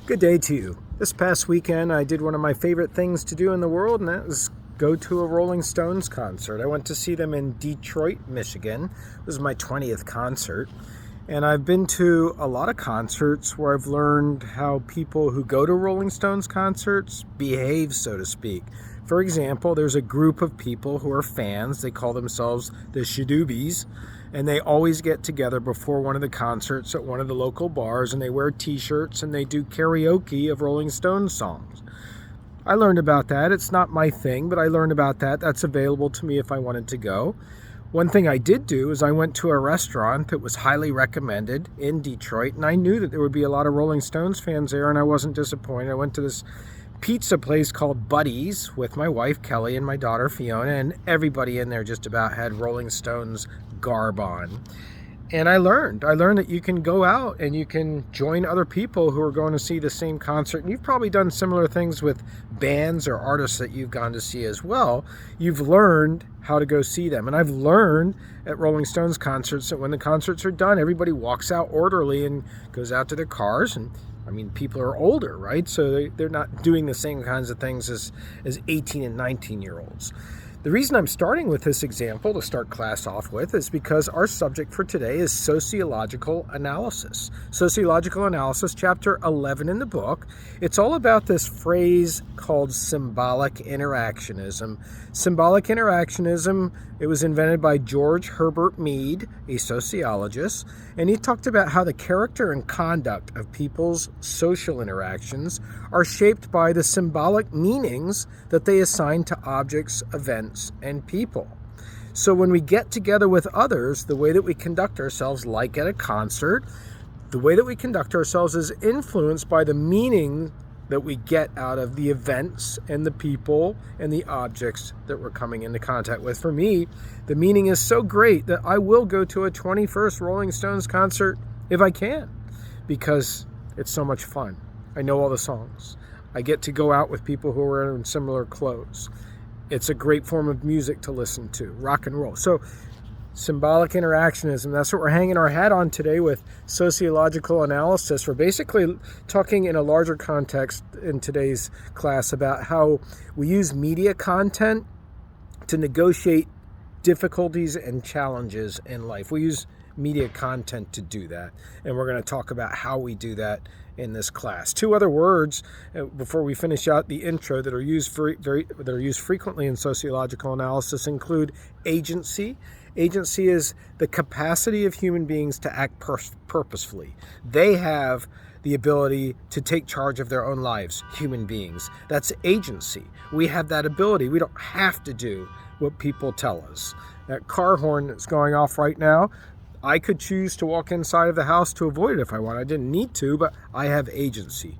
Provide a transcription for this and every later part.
Good day to you. This past weekend I did one of my favorite things to do in the world, and that was go to a Rolling Stones concert. I went to see them in Detroit, Michigan. This was my 20th concert. And I've been to a lot of concerts where I've learned how people who go to Rolling Stones concerts behave, so to speak. For example, there's a group of people who are fans. They call themselves the Shadoobies, and they always get together before one of the concerts at one of the local bars, and they wear t-shirts and they do karaoke of Rolling Stones songs. I learned about that. It's not my thing, but I learned about that. That's available to me if I wanted to go. One thing I did do is I went to a restaurant that was highly recommended in Detroit, and I knew that there would be a lot of Rolling Stones fans there, and I wasn't disappointed. I went to this pizza place called Buddy's with my wife Kelly and my daughter Fiona, and everybody in there just about had Rolling Stones garb on. And I learned that you can go out and you can join other people who are going to see the same concert. And you've probably done similar things with bands or artists that you've gone to see as well. You've learned how to go see them. And I've learned at Rolling Stones concerts that when the concerts are done, everybody walks out orderly and goes out to their cars. And I mean, people are older, right? So they're not doing the same kinds of things as 18 and 19-year-olds. The reason I'm starting with this example to start class off with is because our subject for today is sociological analysis. Sociological analysis, chapter 11 in the book. It's all about this phrase called symbolic interactionism. Symbolic interactionism, it was invented by George Herbert Mead, a sociologist, and he talked about how the character and conduct of people's social interactions are shaped by the symbolic meanings that they assign to objects, events, and people. So when we get together with others, the way that we conduct ourselves, like at a concert, the way that we conduct ourselves is influenced by the meaning that we get out of the events and the people and the objects that we're coming into contact with. For me, the meaning is so great that I will go to a 21st Rolling Stones concert if I can, because it's so much fun. I know all the songs. I get to go out with people who are in similar clothes. It's a great form of music to listen to, rock and roll. So symbolic interactionism, that's what we're hanging our hat on today with sociological analysis. We're basically talking in a larger context in today's class about how we use media content to negotiate difficulties and challenges in life. We use media content to do that, and we're going to talk about how we do that in this class. Two other words before we finish out the intro that are used frequently in sociological analysis include agency. Agency is the capacity of human beings to act purposefully. They have the ability to take charge of their own lives, human beings. That's agency. We have that ability. We don't have to do what people tell us. That car horn that's going off right now, I could choose to walk inside of the house to avoid it if I want. I didn't need to, but I have agency.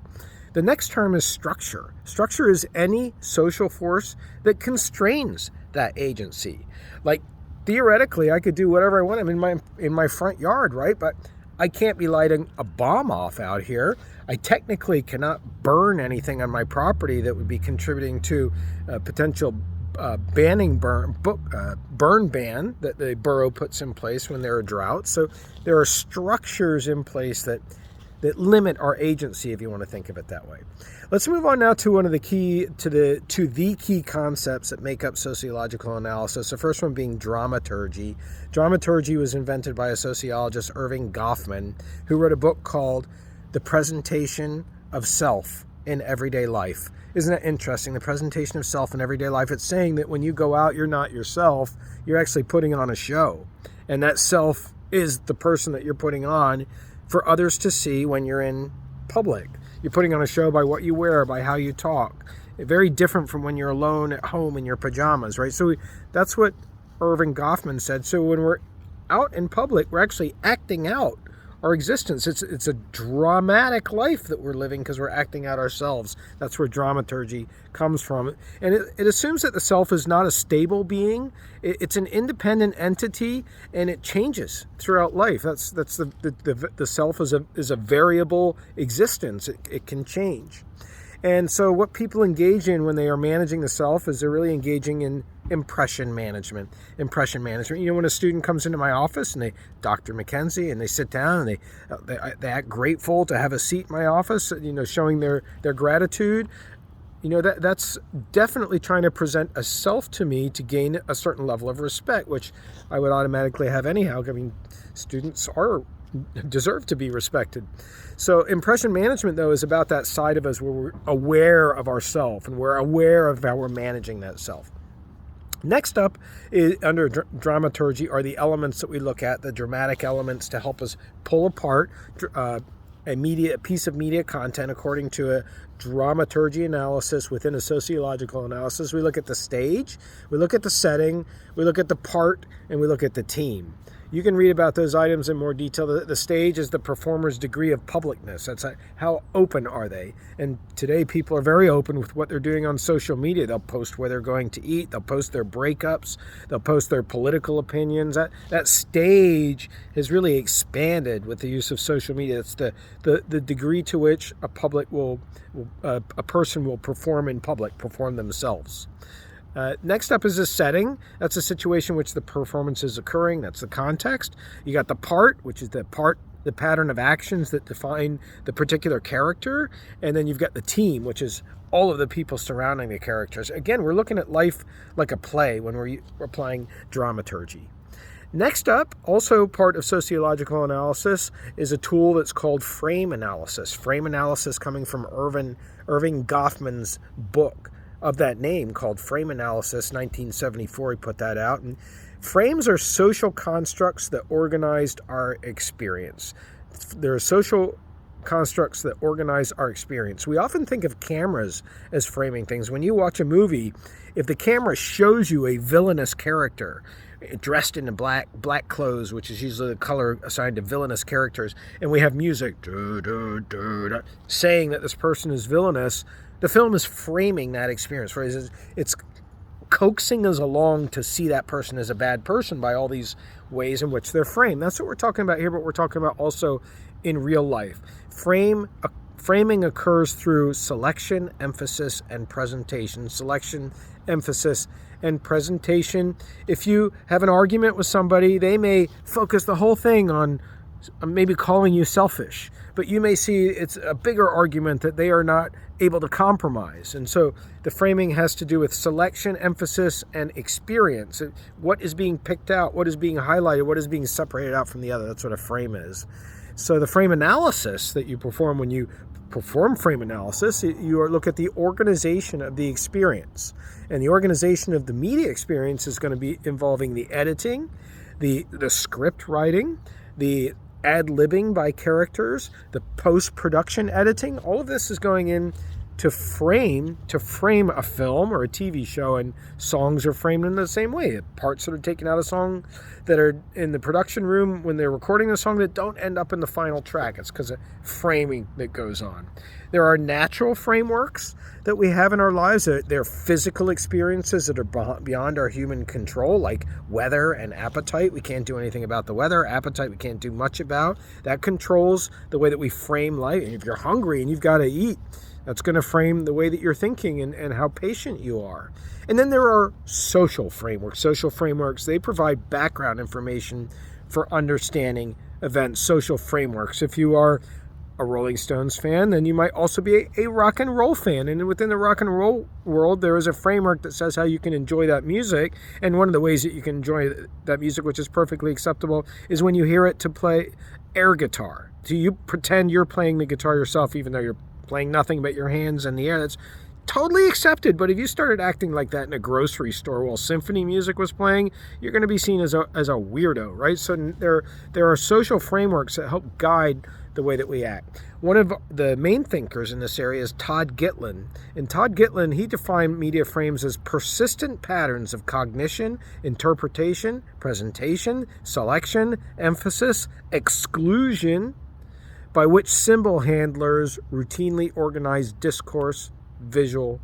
The next term is structure. Structure is any social force that constrains that agency. Like, theoretically, I could do whatever I want. I'm in my front yard, right? But I can't be lighting a bomb off out here. I technically cannot burn anything on my property that would be contributing to a potential burn ban that the borough puts in place when there are droughts. So there are structures in place that limit our agency, if you want to think of it that way. Let's move on now to one of the key concepts that make up sociological analysis. The first one being dramaturgy. Dramaturgy was invented by a sociologist, Erving Goffman, who wrote a book called The Presentation of Self in Everyday Life. Isn't that interesting? The presentation of self in everyday life. It's saying that when you go out, you're not yourself. You're actually putting on a show. And that self is the person that you're putting on for others to see when you're in public. You're putting on a show by what you wear, by how you talk. Very different from when you're alone at home in your pajamas, right? So that's what Erving Goffman said. So when we're out in public, we're actually acting out our existence. It's a dramatic life that we're living because we're acting out ourselves. That's where dramaturgy comes from. And it assumes that the self is not a stable being. It's an independent entity, and it changes throughout life. That's the self is a variable existence. It can change. And so what people engage in when they are managing the self is they're really engaging in impression management. Impression management. When a student comes into my office and Dr. McKenzie, and they sit down and they act grateful to have a seat in my office, showing their gratitude. That's definitely trying to present a self to me to gain a certain level of respect, which I would automatically have anyhow. I mean, students deserve to be respected. So impression management, though, is about that side of us where we're aware of ourself and we're aware of how we're managing that self. Next up, under dramaturgy, are the elements that we look at, the dramatic elements to help us pull apart a piece of media content according to a dramaturgy analysis within a sociological analysis. We look at the stage, we look at the setting, we look at the part, and we look at the team. You can read about those items in more detail. The stage is the performer's degree of publicness. That's how open are they. And today people are very open with what they're doing on social media. They'll post where they're going to eat. They'll post their breakups. They'll post their political opinions. That stage has really expanded with the use of social media. It's the degree to which a person will perform in public, perform themselves. Next up is the setting. That's a situation in which the performance is occurring. That's the context. You got the part, which is the pattern of actions that define the particular character. And then you've got the team, which is all of the people surrounding the characters. Again, we're looking at life like a play when we're applying dramaturgy. Next up, also part of sociological analysis, is a tool that's called frame analysis. Frame analysis coming from Irving Goffman's book of that name, called Frame Analysis, 1974. He put that out. And frames are social constructs that organized our experience. There are social constructs that organize our experience. We often think of cameras as framing things. When you watch a movie, if the camera shows you a villainous character dressed in black clothes, which is usually the color assigned to villainous characters, and we have music saying that this person is villainous, the film is framing that experience. It's coaxing us along to see that person as a bad person by all these ways in which they're framed. That's what we're talking about here, but we're talking about also in real life. Framing occurs through selection, emphasis, and presentation. Selection, emphasis, and presentation. If you have an argument with somebody, they may focus the whole thing on maybe calling you selfish, but you may see it's a bigger argument that they are not able to compromise. And so the framing has to do with selection, emphasis, and experience. What is being picked out, what is being highlighted, what is being separated out from the other. That's what a frame is. So the frame analysis that you perform when you perform frame analysis, you look at the organization of the experience. And the organization of the media experience is going to be involving the editing, the script writing, the ad-libbing by characters, the post-production editing. All of this is going in to frame a film or a TV show, and songs are framed in the same way. Parts that are taken out of song that are in the production room when they're recording the song that don't end up in the final track. It's because of framing that goes on. There are natural frameworks that we have in our lives. They're physical experiences that are beyond our human control, like weather and appetite. We can't do anything about the weather. Appetite we can't do much about. That controls the way that we frame life. And if you're hungry and you've got to eat, that's going to frame the way that you're thinking and how patient you are. And then there are social frameworks. Social frameworks, they provide background information for understanding events. Social frameworks. If you are a Rolling Stones fan, then you might also be a rock and roll fan. And within the rock and roll world, there is a framework that says how you can enjoy that music. And one of the ways that you can enjoy that music, which is perfectly acceptable, is when you hear it to play air guitar. Do you pretend you're playing the guitar yourself, even though you're playing nothing but your hands in the air? That's totally accepted. But if you started acting like that in a grocery store while symphony music was playing, you're going to be seen as a weirdo, right? So there are social frameworks that help guide the way that we act. One of the main thinkers in this area is Todd Gitlin. And Todd Gitlin, he defined media frames as persistent patterns of cognition, interpretation, presentation, selection, emphasis, exclusion, by which symbol handlers routinely organize discourse, visual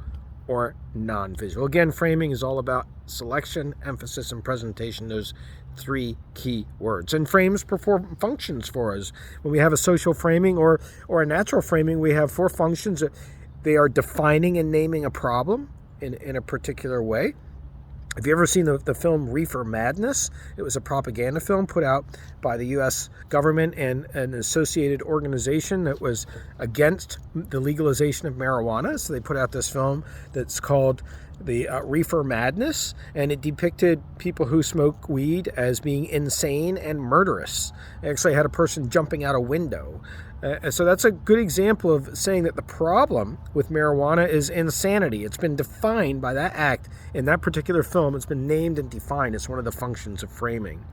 or non-visual. Again, framing is all about selection, emphasis, and presentation, those three key words. And frames perform functions for us. When we have a social framing or a natural framing, we have four functions. They are defining and naming a problem in a particular way. Have you ever seen the film Reefer Madness? It was a propaganda film put out by the U.S. government and an associated organization that was against the legalization of marijuana. So they put out this film that's called the Reefer Madness, and it depicted people who smoke weed as being insane and murderous. It actually had a person jumping out a window. So that's a good example of saying that the problem with marijuana is insanity. It's been defined by that act in that particular film. It's been named and defined as one of the functions of framing.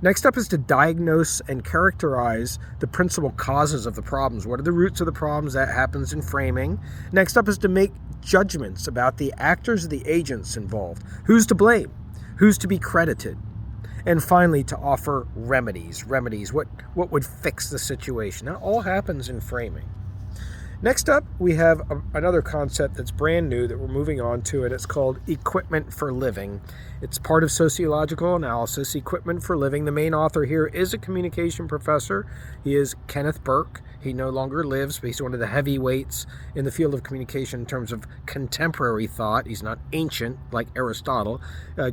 Next up is to diagnose and characterize the principal causes of the problems. What are the roots of the problems? That happens in framing. Next up is to make judgments about the actors or the agents involved. Who's to blame? Who's to be credited? And finally, to offer remedies. What would fix the situation? That all happens in framing. Next up, we have another concept that's brand new that we're moving on to, and it's called equipment for living. It's part of sociological analysis, equipment for living. The main author here is a communication professor. He is Kenneth Burke. He no longer lives, but he's one of the heavyweights in the field of communication in terms of contemporary thought. He's not ancient like Aristotle.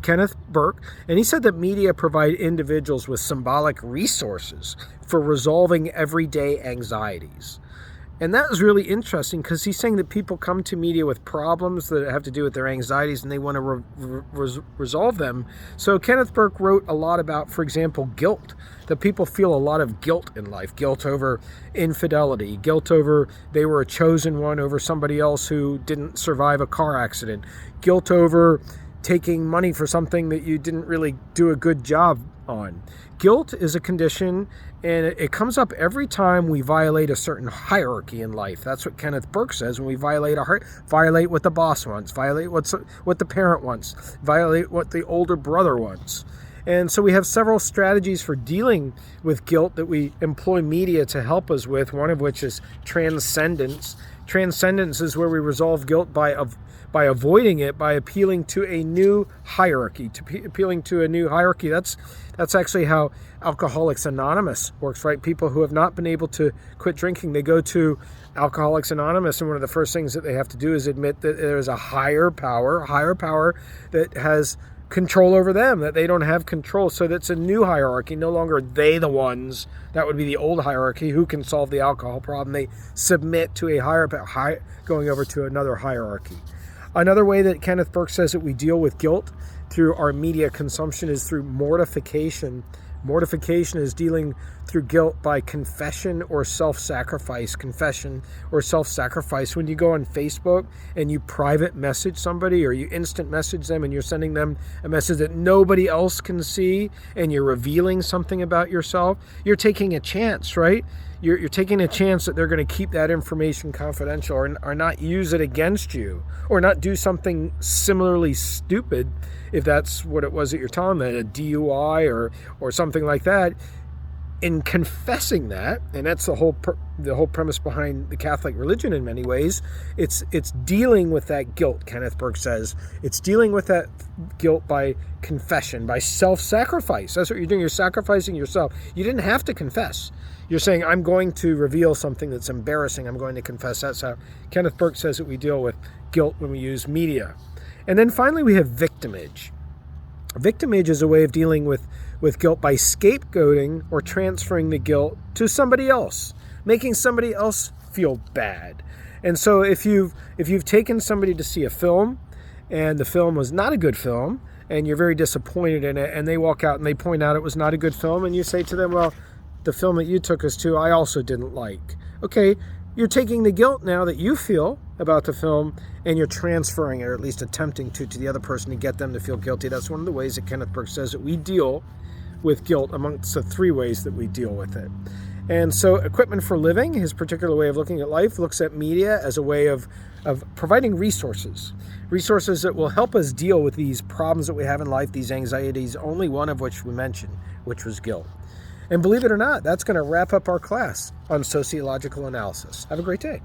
Kenneth Burke. And he said that media provide individuals with symbolic resources for resolving everyday anxieties. And that was really interesting because he's saying that people come to media with problems that have to do with their anxieties and they want to resolve them. So Kenneth Burke wrote a lot about, for example, guilt, that people feel a lot of guilt in life, guilt over infidelity, guilt over they were a chosen one over somebody else who didn't survive a car accident, guilt over taking money for something that you didn't really do a good job on. Guilt is a condition, and it comes up every time we violate a certain hierarchy in life. That's what Kenneth Burke says. When we violate what the boss wants, violate what the parent wants, violate what the older brother wants. And so we have several strategies for dealing with guilt that we employ media to help us with, one of which is transcendence. Transcendence is where we resolve guilt by avoiding it, by appealing to a new hierarchy. Appealing to a new hierarchy, that's actually how Alcoholics Anonymous works, right? People who have not been able to quit drinking, they go to Alcoholics Anonymous, and one of the first things that they have to do is admit that there is a higher power that has control over them, that they don't have control. So that's a new hierarchy. No longer are they the ones. That would be the old hierarchy. Who can solve the alcohol problem? They submit to a higher power, going over to another hierarchy. Another way that Kenneth Burke says that we deal with guilt through our media consumption is through mortification. Mortification is dealing through guilt by confession or self-sacrifice. Confession or self-sacrifice. When you go on Facebook and you private message somebody or you instant message them and you're sending them a message that nobody else can see and you're revealing something about yourself, you're taking a chance, right? You're taking a chance that they're going to keep that information confidential or not use it against you or not do something similarly stupid, if that's what it was that you're telling them, a DUI or something like that. In confessing that, and that's the whole premise behind the Catholic religion in many ways, it's dealing with that guilt, Kenneth Burke says. It's dealing with that guilt by confession, by self-sacrifice. That's what you're doing. You're sacrificing yourself. You didn't have to confess. You're saying, I'm going to reveal something that's embarrassing. I'm going to confess. That's how Kenneth Burke says that we deal with guilt when we use media. And then finally, we have victimage. Victimage is a way of dealing with guilt by scapegoating or transferring the guilt to somebody else, making somebody else feel bad. And so if you've taken somebody to see a film and the film was not a good film and you're very disappointed in it and they walk out and they point out it was not a good film and you say to them, well, the film that you took us to, I also didn't like. Okay, you're taking the guilt now that you feel about the film and you're transferring it, or at least attempting to the other person to get them to feel guilty. That's one of the ways that Kenneth Burke says that we deal with guilt amongst the three ways that we deal with it. And so equipment for living, his particular way of looking at life, looks at media as a way of providing resources that will help us deal with these problems that we have in life, these anxieties, only one of which we mentioned, which was guilt. And believe it or not, that's going to wrap up our class on sociological analysis. Have a great day.